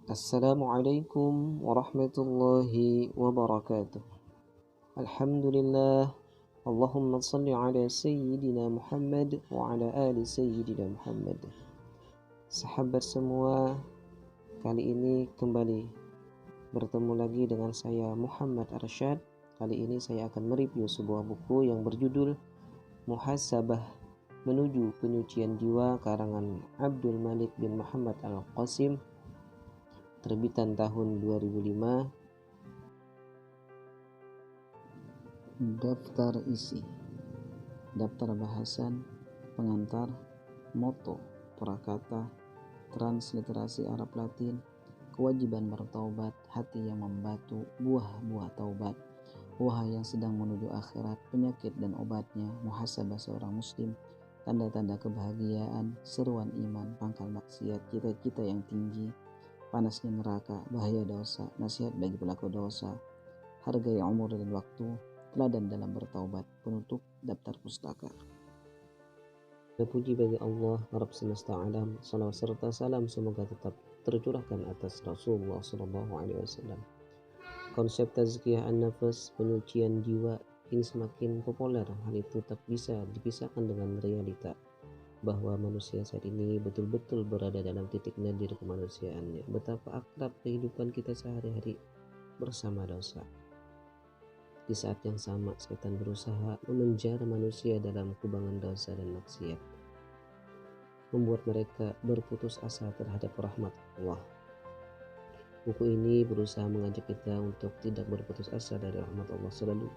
Assalamualaikum warahmatullahi wabarakatuh. Alhamdulillah. Allahumma salli ala Sayyidina Muhammad wa ala ali Sayyidina Muhammad. Sahabat semua, kali ini kembali bertemu lagi dengan saya Muhammad Arsyad. Kali ini saya akan mereview sebuah buku yang berjudul Muhasabah Menuju Penyucian Jiwa karangan Abdul Malik bin Muhammad Al-Qasim, terbitan tahun 2005. Daftar isi, daftar bahasan, pengantar, moto, prakata, transliterasi Arab Latin, kewajiban bertaubat, hati yang membatu, buah-buah taubat, wahai yang sedang menuju akhirat, penyakit dan obatnya, muhasabah seorang muslim, tanda-tanda kebahagiaan, seruan iman, pangkal maksiat, cita-cita yang tinggi, panasnya neraka, bahaya dosa, nasihat bagi pelaku dosa, hargai umur dan waktu, teladan dalam bertaubat, penutup daftar pustaka. Puji bagi Allah, Rabb semesta alam, salawat serta salam semoga tetap tercurahkan atas Rasulullah SAW. Konsep tazkiyah an-nafas, penyucian jiwa, ini semakin populer. Hal itu tak bisa dipisahkan dengan realita bahwa manusia saat ini betul-betul berada dalam titik nadir kemanusiaannya. Betapa akrab kehidupan kita sehari-hari bersama dosa. Di saat yang sama, setan berusaha memenjara manusia dalam kubangan dosa dan maksiat, membuat mereka berputus asa terhadap rahmat Allah. Buku ini berusaha mengajak kita untuk tidak berputus asa dari rahmat Allah, selalu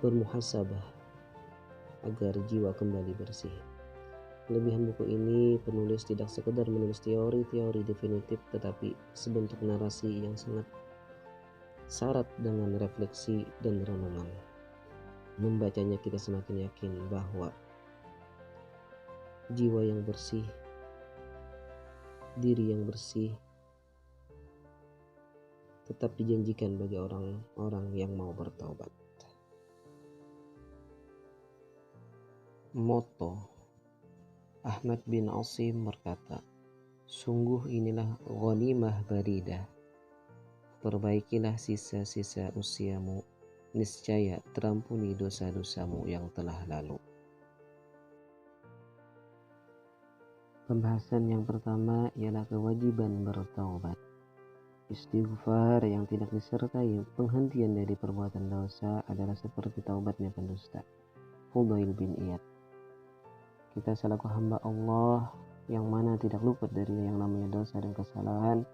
bermuhasabah agar jiwa kembali bersih. Kelebihan buku ini, penulis tidak sekedar menulis teori-teori definitif, tetapi sebentuk narasi yang sangat syarat dengan refleksi dan renungan. Membacanya kita semakin yakin bahwa jiwa yang bersih, diri yang bersih, tetap dijanjikan bagi orang-orang yang mau bertaubat. Moto Ahmad bin Asim berkata, sungguh inilah ghanimah baridah. Perbaikilah sisa-sisa usiamu, niscaya terampuni dosa-dosamu yang telah lalu. Pembahasan yang pertama ialah kewajiban bertaubat. Istighfar yang tidak disertai penghentian dari perbuatan dosa adalah seperti taubatnya pendusta. Fudail bin Iyad. Kita selaku hamba Allah yang mana tidak luput dari yang namanya dosa dan kesalahan,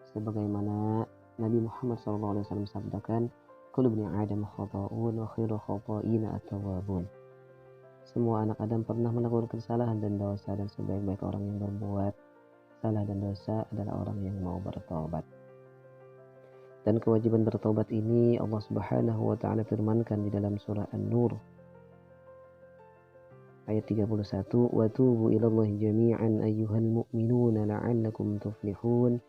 sebagaimana Nabi Muhammad SAW sabdakan, kullu bani Adam khata'un wa khairu khata'ina at-tawwabun. Semua anak Adam pernah melakukan kesalahan dan dosa, dan sebaik-baik orang yang berbuat salah dan dosa adalah orang yang mau bertobat. Dan kewajiban bertobat ini Allah Subhanahu wa taala firmankan di dalam surah An-Nur ayat 31, wa tubu ilallahi jami'an ayyuhal mu'minuna la'allakum tuflihun.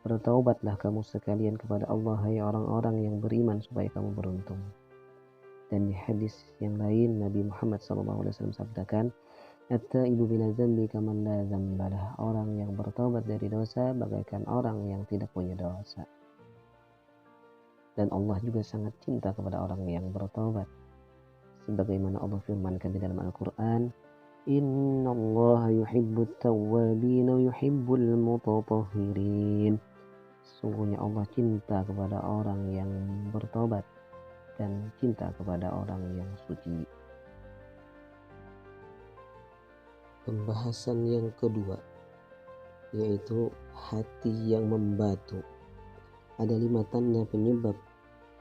Bertaubatlah kamu sekalian kepada Allah, hai orang-orang yang beriman, supaya kamu beruntung. Dan di hadis yang lain Nabi Muhammad SAW sabdakan, at-taibu mina dzambi kaman la dzambalah. Orang yang bertaubat dari dosa bagaikan orang yang tidak punya dosa. Dan Allah juga sangat cinta kepada orang yang bertaubat, sebagaimana Allah firmankan di dalam Al-Quran, innallaha yuhibbut tawwabin wa yuhibbul mutatahhirin. Sungguhnya Allah cinta kepada orang yang bertobat dan cinta kepada orang yang suci. Pembahasan yang kedua yaitu hati yang membatu. Ada 5 tanda penyebab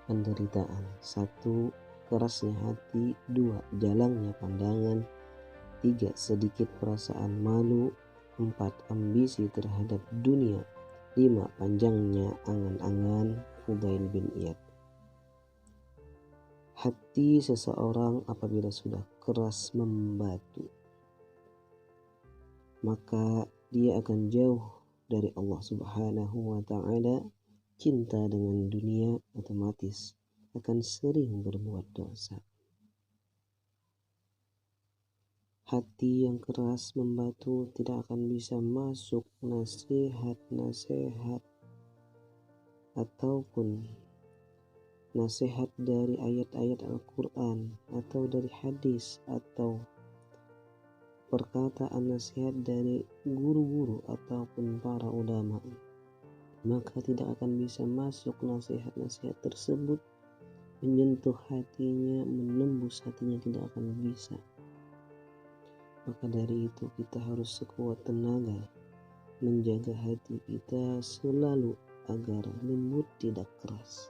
penderitaan. 1. Kerasnya hati. 2. Jalangnya pandangan. 3. Sedikit perasaan malu. 4. Ambisi terhadap dunia. 5. Panjangnya angan-angan. Fudail bin Iyad. Hati seseorang apabila sudah keras membatu, maka dia akan jauh dari Allah Subhanahu wa ta'ala. Cinta dengan dunia otomatis akan sering berbuat dosa. Hati yang keras membatu tidak akan bisa masuk nasihat-nasihat ataupun nasihat dari ayat-ayat Al-Quran atau dari hadis atau perkataan nasihat dari guru-guru ataupun para ulama, maka tidak akan bisa masuk nasihat-nasihat tersebut menyentuh hatinya, menembus hatinya, tidak akan bisa. Maka dari itu kita harus sekuat tenaga menjaga hati kita selalu agar lembut tidak keras.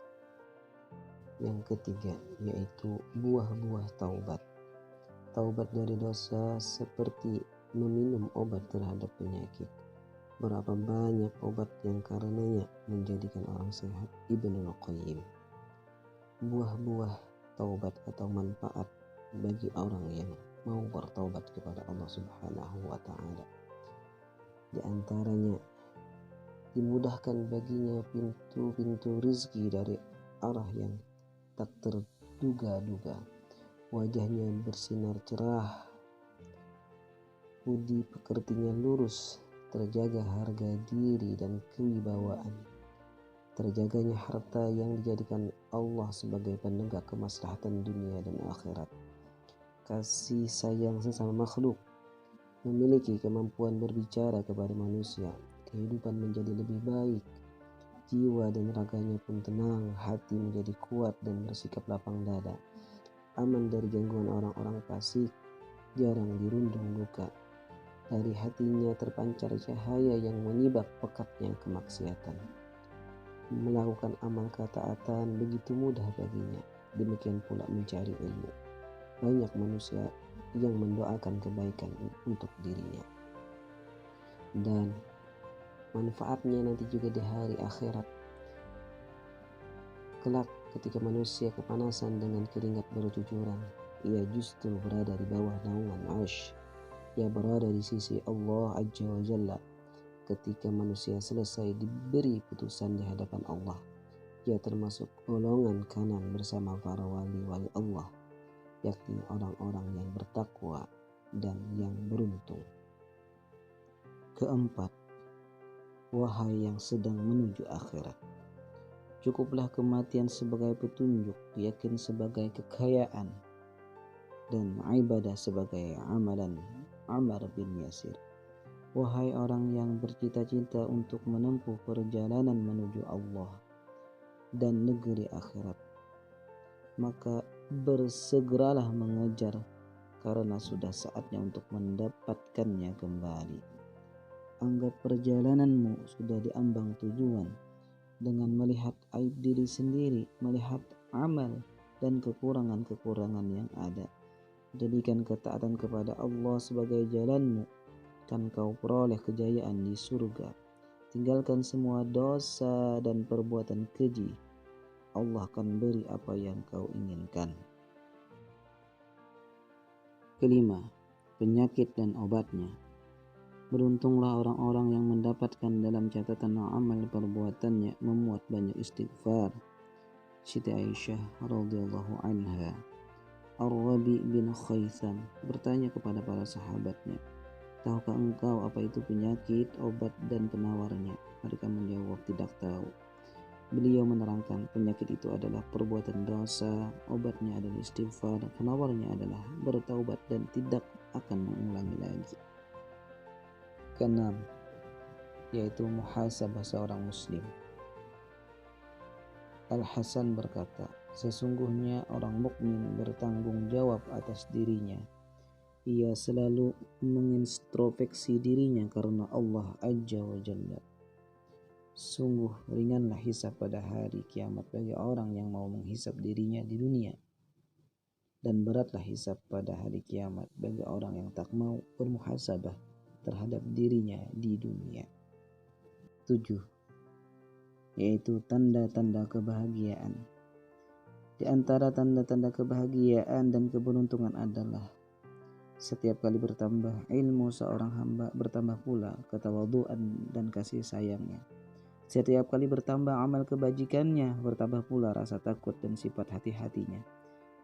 Yang ketiga yaitu buah-buah taubat. Taubat dari dosa seperti meminum obat terhadap penyakit. Berapa banyak obat yang karenanya menjadikan orang sehat. Ibnul Qayyim. Buah-buah taubat atau manfaat bagi orang yang mau bertaubat kepada Allah Subhanahu wa Ta'ala. Di antaranya dimudahkan baginya pintu-pintu rizki dari arah yang tak terduga-duga. Wajahnya bersinar cerah, budi pekertinya lurus, terjaga harga diri dan kewibawaan, terjaganya harta yang dijadikan Allah sebagai penegak kemaslahatan dunia dan akhirat, kasih sayang sesama makhluk, memiliki kemampuan berbicara kepada manusia, kehidupan menjadi lebih baik, jiwa dan raganya pun tenang, hati menjadi kuat dan bersikap lapang dada, aman dari gangguan orang-orang fasik, jarang dirundung luka. Dari hatinya terpancar cahaya yang menyibak pekatnya kemaksiatan. Melakukan amal ketaatan begitu mudah baginya, demikian pula mencari ilmu. Banyak manusia yang mendoakan kebaikan untuk dirinya. Dan manfaatnya nanti juga di hari akhirat. Kelak ketika manusia kepanasan dengan keringat bercucuran, ia justru berada di bawah naungan Arsy. Ia berada di sisi Allah Azza wa Jalla. Ketika manusia selesai diberi putusan di hadapan Allah, ia termasuk golongan kanan bersama para wali-wali Allah, yakni orang-orang yang bertakwa dan yang beruntung. Keempat, wahai yang sedang menuju akhirat, cukuplah kematian sebagai petunjuk, yakin sebagai kekayaan, dan ibadah sebagai amalan Ammar bin Yasir. Wahai orang yang bercita-cita untuk menempuh perjalanan menuju Allah dan negeri akhirat, maka bersegeralah mengejar, karena sudah saatnya untuk mendapatkannya kembali. Anggap perjalananmu sudah diambang tujuan dengan melihat aib diri sendiri, melihat amal dan kekurangan-kekurangan yang ada. Jadikan ketaatan kepada Allah sebagai jalanmu, kan kau peroleh kejayaan di surga. Tinggalkan semua dosa dan perbuatan keji. Allah akan beri apa yang kau inginkan. Kelima, penyakit dan obatnya. Beruntunglah orang-orang yang mendapatkan dalam catatan amal perbuatannya memuat banyak istighfar. Siti Aisyah radhiyallahu anha, Ar-Rabi bin Khaisam bertanya kepada para sahabatnya, tahukah engkau apa itu penyakit, obat dan penawarnya? Mereka menjawab, tidak tahu. Beliau menerangkan, penyakit itu adalah perbuatan dosa, obatnya adalah istighfar, penawarnya adalah bertaubat dan tidak akan mengulangi lagi. Keenam, yaitu muhasabah seorang muslim. Al-Hasan berkata, sesungguhnya orang mukmin bertanggung jawab atas dirinya. Ia selalu mengintrospeksi dirinya karena Allah Azza wa Jalla. Sungguh ringanlah hisab pada hari kiamat bagi orang yang mau menghisab dirinya di dunia, dan beratlah hisab pada hari kiamat bagi orang yang tak mau bermuhasabah terhadap dirinya di dunia. 7. Yaitu tanda-tanda kebahagiaan. Di antara tanda-tanda kebahagiaan dan keberuntungan adalah setiap kali bertambah ilmu seorang hamba, bertambah pula ketawaduan dan kasih sayangnya. Setiap kali bertambah amal kebajikannya, bertambah pula rasa takut dan sifat hati-hatinya.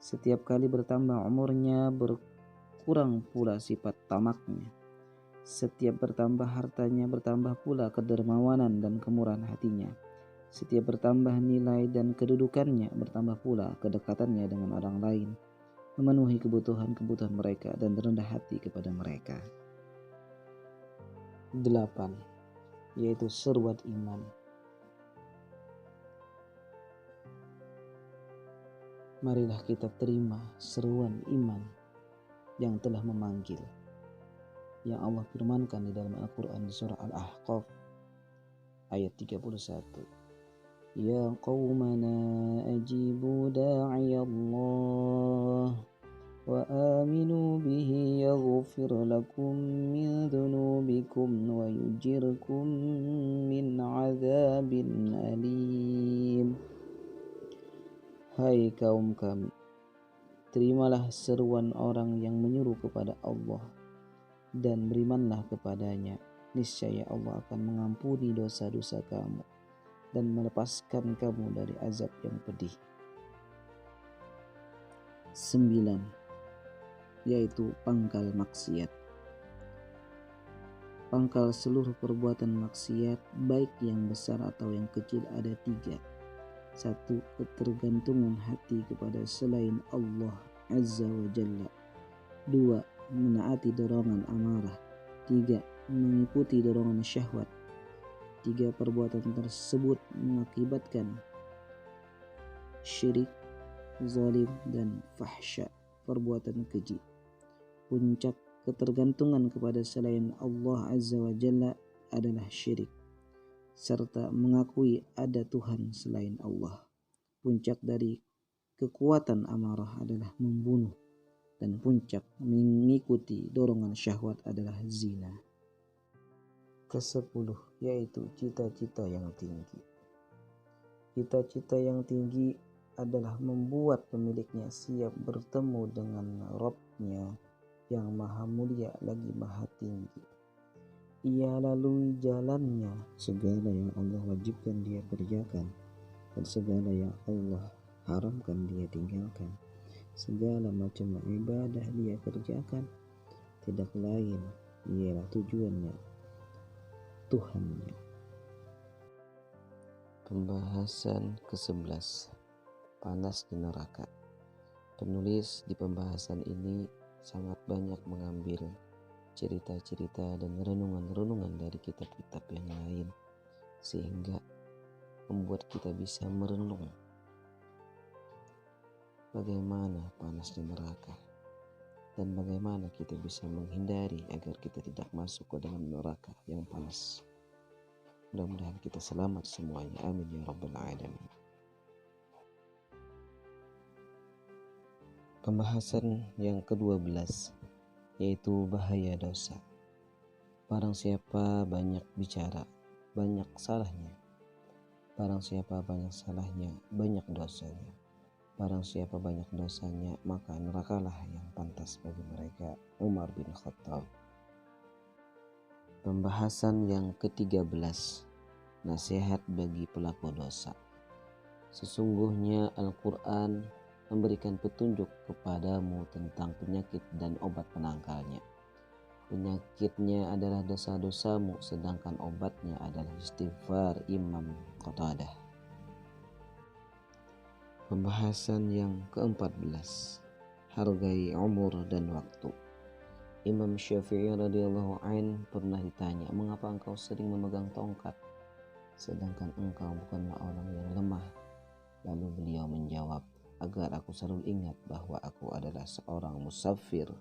Setiap kali bertambah umurnya, berkurang pula sifat tamaknya. Setiap bertambah hartanya, bertambah pula kedermawanan dan kemurahan hatinya. Setiap bertambah nilai dan kedudukannya, bertambah pula kedekatannya dengan orang lain, memenuhi kebutuhan-kebutuhan mereka dan rendah hati kepada mereka. 8. Yaitu seruan iman. Marilah kita terima seruan iman yang telah memanggil, yang Allah firmankan di dalam Al-Quran di surah Al-Ahqaf ayat 31. Ya qawmana ajibu da'iyallah wa aminu bihi yaghfir lakum min dhunubikum wa yujirkum min azabin alim. Hai kaum kami, terimalah seruan orang yang menyuruh kepada Allah dan berimanlah kepadanya. Niscaya Allah akan mengampuni dosa-dosa kamu dan melepaskan kamu dari azab yang pedih. 9. Yaitu pangkal maksiat. Pangkal seluruh perbuatan maksiat, baik yang besar atau yang kecil, ada 3. 1. Ketergantungan hati kepada selain Allah Azza wa Jalla. 2. Menaati dorongan amarah. 3. Mengikuti dorongan syahwat. 3 perbuatan tersebut mengakibatkan syirik, zalim, dan fahsya, perbuatan keji. Puncak ketergantungan kepada selain Allah Azza wa Jalla adalah syirik, serta mengakui ada Tuhan selain Allah. Puncak dari kekuatan amarah adalah membunuh, dan puncak mengikuti dorongan syahwat adalah zina. Ke-10 yaitu cita-cita yang tinggi. Cita-cita yang tinggi adalah membuat pemiliknya siap bertemu dengan Rabb-Nya yang maha mulia lagi maha tinggi. Ia lalui jalannya segala yang Allah wajibkan dia kerjakan dan segala yang Allah haramkan dia tinggalkan. Segala macam ibadah dia kerjakan, tidak lain ialah tujuannya Tuhannya. Pembahasan ke-11, panas di neraka. Penulis di pembahasan ini sangat banyak mengambil cerita-cerita dan renungan-renungan dari kitab-kitab yang lain, sehingga membuat kita bisa merenung bagaimana panas di neraka dan bagaimana kita bisa menghindari agar kita tidak masuk ke dalam neraka yang panas. Mudah-mudahan kita selamat semuanya. Amin ya rabbal alamin. Pembahasan yang ke-12 yaitu bahaya dosa. Barang siapa banyak bicara, banyak salahnya. Barang siapa banyak salahnya, banyak dosanya. Barang siapa banyak dosanya, maka nerakalah yang pantas bagi mereka. Umar bin Khattab. Pembahasan yang ke-13, nasihat bagi pelaku dosa. Sesungguhnya Al-Quran memberikan petunjuk kepadamu tentang penyakit dan obat penangkalnya. Penyakitnya adalah dosa-dosamu, sedangkan obatnya adalah istighfar. Imam Qatadah. Pembahasan yang ke-14, hargai umur dan waktu. Imam Syafi'i radhiyallahu an pernah ditanya, mengapa engkau sering memegang tongkat sedangkan engkau bukanlah orang yang lemah? Lalu beliau menjawab, agar aku selalu ingat bahwa aku adalah seorang musafir.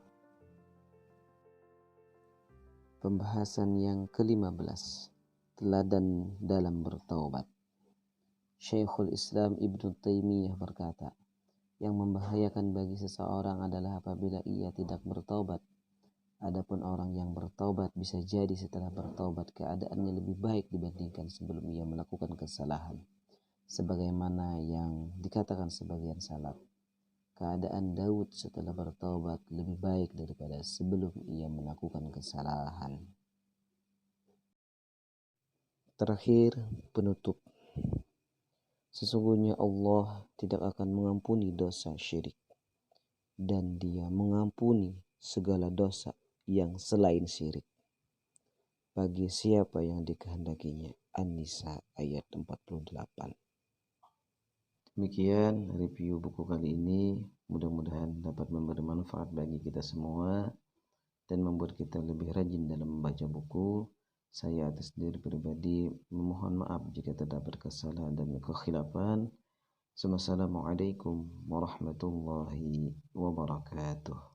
Pembahasan yang ke-15, teladan dalam bertaubat. Syekhul Islam Ibnu Taimiyah berkata, yang membahayakan bagi seseorang adalah apabila ia tidak bertaubat. Adapun orang yang bertaubat bisa jadi setelah bertaubat keadaannya lebih baik dibandingkan sebelum ia melakukan kesalahan. Sebagaimana yang dikatakan sebagian salaf, keadaan Daud setelah bertaubat lebih baik daripada sebelum ia melakukan kesalahan. Terakhir, penutup. Sesungguhnya Allah tidak akan mengampuni dosa syirik, dan Dia mengampuni segala dosa yang selain syirik bagi siapa yang dikehendakinya. An-Nisa ayat 48. Demikian review buku kali ini, mudah-mudahan dapat memberi manfaat bagi kita semua dan membuat kita lebih rajin dalam membaca buku. Saya atas diri pribadi memohon maaf jika terdapat kesalahan dan kekhilafan. Assalamualaikum warahmatullahi wabarakatuh.